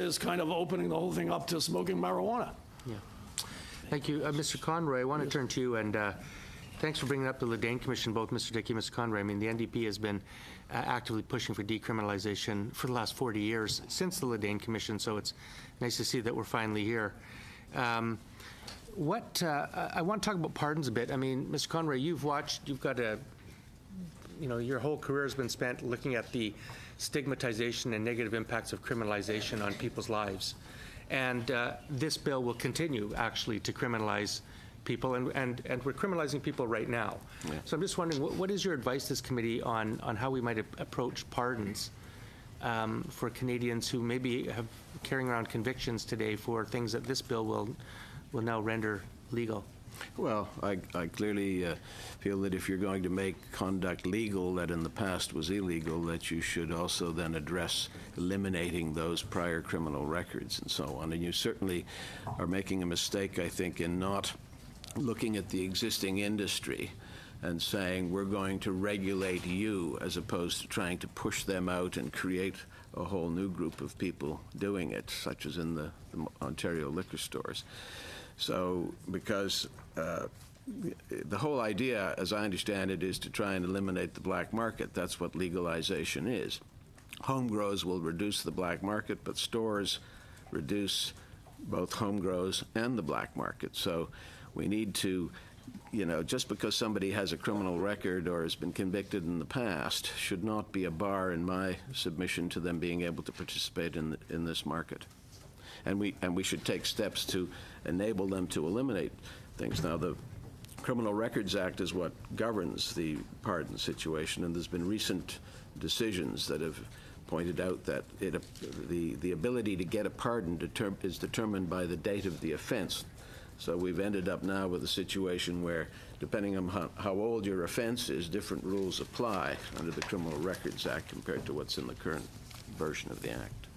is kind of opening the whole thing up to smoking marijuana. Yeah. Thank you. Mr. Conroy, I want to turn to you, and thanks for bringing up the Ledane Commission, both Mr. Dickey and Mr. Conroy. I mean, the NDP has been actively pushing for decriminalization for the last 40 years since the Ledane Commission, so it's nice to see that we're finally here. I want to talk about pardons a bit. I mean, Mr. Conroy, you've got your whole career has been spent looking at the stigmatization and negative impacts of criminalization on people's lives. And this bill will continue, actually, to criminalize people, and we're criminalizing people right now. Yeah. So I'm just wondering, what is your advice to this committee on how we might approach pardons for Canadians who maybe have carrying around convictions today for things that this bill will now render legal? Well, I clearly feel that if you're going to make conduct legal that in the past was illegal, that you should also then address eliminating those prior criminal records and so on. And you certainly are making a mistake, I think, in not looking at the existing industry and saying we're going to regulate you as opposed to trying to push them out and create a whole new group of people doing it, such as in the Ontario liquor stores. So, because the whole idea, as I understand it, is to try and eliminate the black market. That's what legalization is. Home grows will reduce the black market, but stores reduce both home grows and the black market. So we need to, just because somebody has a criminal record or has been convicted in the past should not be a bar in my submission to them being able to participate in this market. And we should take steps to enable them to eliminate things. Now, the Criminal Records Act is what governs the pardon situation, and there's been recent decisions that have pointed out that the ability to get a pardon is determined by the date of the offense. So we've ended up now with a situation where, depending on how old your offense is, different rules apply under the Criminal Records Act compared to what's in the current version of the Act.